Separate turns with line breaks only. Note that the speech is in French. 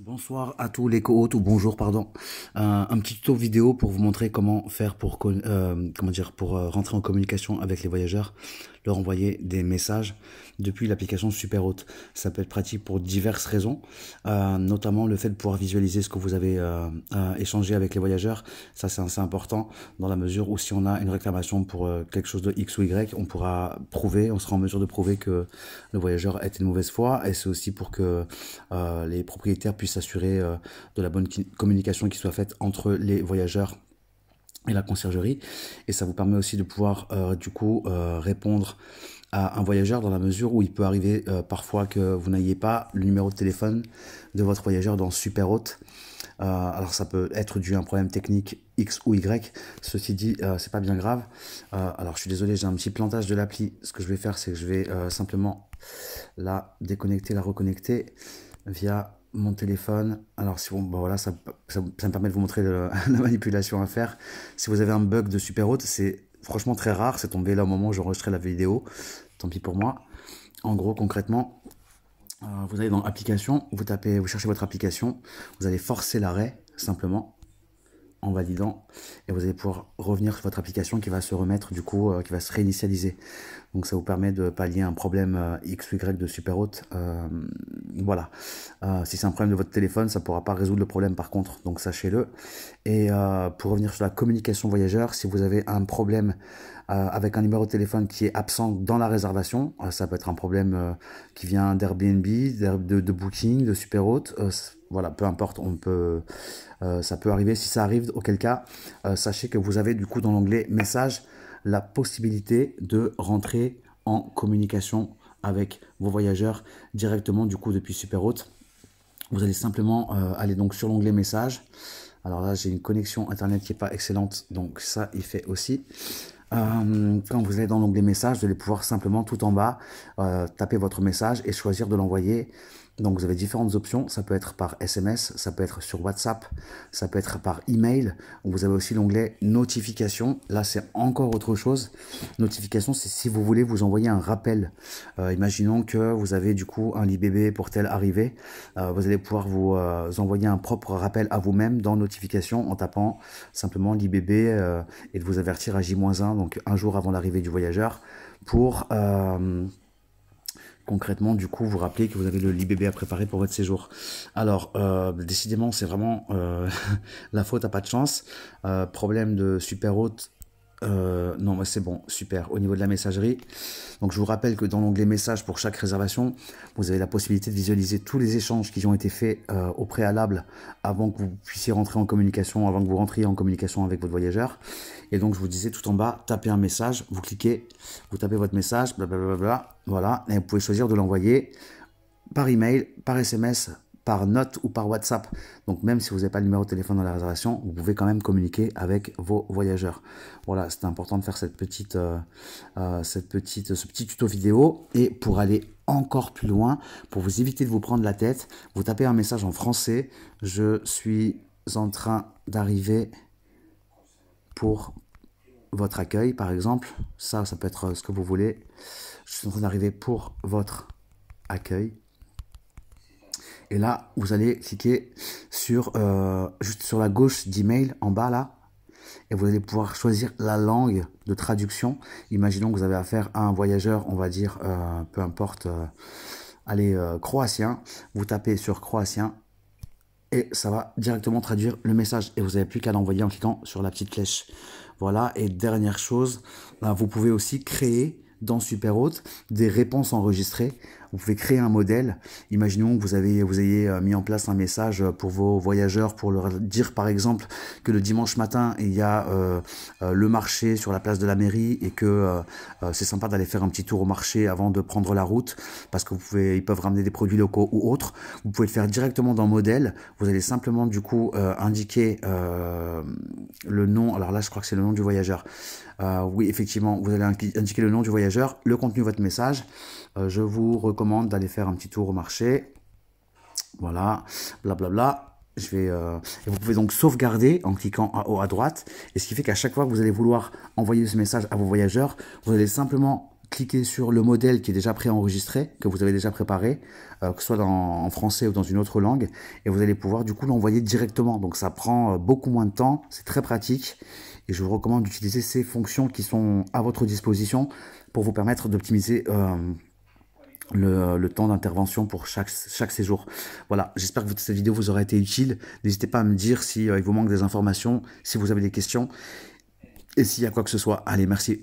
Bonsoir à tous les co-hôtes ou bonjour pardon. Un petit tuto vidéo pour vous montrer comment faire pour pour rentrer en communication avec les voyageurs, leur envoyer des messages depuis l'application Superhôte. Ça peut être pratique pour diverses raisons, notamment le fait de pouvoir visualiser ce que vous avez échangé avec les voyageurs. Ça c'est assez important dans la mesure où si on a une réclamation pour quelque chose de X ou Y, on pourra prouver, on sera en mesure de prouver que le voyageur a été de mauvaise foi, et c'est aussi pour que les propriétaires puissent s'assurer de la bonne communication qui soit faite entre les voyageurs et la conciergerie. Et ça vous permet aussi de pouvoir répondre à un voyageur dans la mesure où il peut arriver parfois que vous n'ayez pas le numéro de téléphone de votre voyageur dans Superhôte. Alors ça peut être dû à un problème technique X ou Y. Ceci dit, c'est pas bien grave. Alors je suis désolé, j'ai un petit plantage de l'appli. Ce que je vais faire, c'est que je vais simplement la déconnecter, la reconnecter via mon téléphone. Alors si bon, bah voilà, ça me permet de vous montrer la manipulation à faire. Si vous avez un bug de Superhôte, c'est franchement très rare. C'est tombé là au moment où j'enregistrais la vidéo. Tant pis pour moi. En gros, concrètement, vous allez dans application, vous cherchez votre application, vous allez forcer l'arrêt simplement en validant, et vous allez pouvoir revenir sur votre application qui va se remettre du coup, qui va se réinitialiser. Donc ça vous permet de pallier un problème X ou Y de Superhôte. Voilà. Si c'est un problème de votre téléphone, ça ne pourra pas résoudre le problème par contre, donc sachez-le. Et pour revenir sur la communication voyageur, si vous avez un problème avec un numéro de téléphone qui est absent dans la réservation, ça peut être un problème qui vient d'Airbnb, de Booking, de Superhôte, voilà, peu importe, ça peut arriver. Si ça arrive, auquel cas, sachez que vous avez du coup dans l'onglet message la possibilité de rentrer en communication avec vos voyageurs directement du coup depuis Superhôte. Vous allez simplement aller donc sur l'onglet message. Alors là, j'ai une connexion internet qui n'est pas excellente, donc ça il fait aussi. Quand vous allez dans l'onglet message, vous allez pouvoir simplement tout en bas taper votre message et choisir de l'envoyer. Donc vous avez différentes options, ça peut être par SMS, ça peut être sur WhatsApp, ça peut être par email. Vous avez aussi l'onglet notification, là c'est encore autre chose. Notification, c'est si vous voulez vous envoyer un rappel. Imaginons que vous avez du coup un IBB pour telle arrivée, vous allez pouvoir vous envoyer un propre rappel à vous-même dans notification en tapant simplement l'IBB et de vous avertir à J-1, donc un jour avant l'arrivée du voyageur, pour concrètement, du coup, vous rappelez que vous avez le l'IBB à préparer pour votre séjour. Alors, décidément, c'est vraiment la faute à pas de chance. Problème de Superhôte. Non, mais c'est bon, super. Au niveau de la messagerie, donc je vous rappelle que dans l'onglet message pour chaque réservation, vous avez la possibilité de visualiser tous les échanges qui ont été faits au préalable avant que vous puissiez rentrer en communication, avant que vous rentriez en communication avec votre voyageur. Et donc je vous disais tout en bas, tapez un message, vous cliquez, vous tapez votre message, blablabla, voilà, et vous pouvez choisir de l'envoyer par email, par SMS, par note ou par WhatsApp. Donc même si vous n'avez pas le numéro de téléphone dans la réservation, vous pouvez quand même communiquer avec vos voyageurs. Voilà, c'est important de faire ce petit tuto vidéo. Et pour aller encore plus loin, pour vous éviter de vous prendre la tête, vous tapez un message en français. Je suis en train d'arriver pour votre accueil, par exemple. Ça peut être ce que vous voulez. Je suis en train d'arriver pour votre accueil. Et là, vous allez cliquer sur juste sur la gauche d'email en bas là, et vous allez pouvoir choisir la langue de traduction. Imaginons que vous avez affaire à un voyageur, on va dire, peu importe, croatien. Vous tapez sur croatien et ça va directement traduire le message. Et vous n'avez plus qu'à l'envoyer en cliquant sur la petite flèche. Voilà. Et dernière chose, vous pouvez aussi créer dans Superhôte des réponses enregistrées. Vous pouvez créer un modèle. Imaginons que vous ayez mis en place un message pour vos voyageurs pour leur dire par exemple que le dimanche matin il y a le marché sur la place de la mairie et que c'est sympa d'aller faire un petit tour au marché avant de prendre la route parce que ils peuvent ramener des produits locaux ou autres. Vous pouvez le faire directement dans modèle. Vous allez simplement du coup indiquer le nom. Alors là je crois que c'est le nom du voyageur. Oui, effectivement, vous allez indiquer le nom du voyageur, le contenu de votre message. Je vous recommande d'aller faire un petit tour au marché. Voilà, blablabla. Et vous pouvez donc sauvegarder en cliquant en haut à droite. Et ce qui fait qu'à chaque fois que vous allez vouloir envoyer ce message à vos voyageurs, vous allez simplement cliquer sur le modèle qui est déjà préenregistré, que vous avez déjà préparé, que ce soit en français ou dans une autre langue, et vous allez pouvoir du coup l'envoyer directement. Donc ça prend beaucoup moins de temps, c'est très pratique, et je vous recommande d'utiliser ces fonctions qui sont à votre disposition pour vous permettre d'optimiser le temps d'intervention pour chaque séjour. Voilà, j'espère que cette vidéo vous aura été utile. N'hésitez pas à me dire si il vous manque des informations, si vous avez des questions, et s'il y a quoi que ce soit. Allez, merci.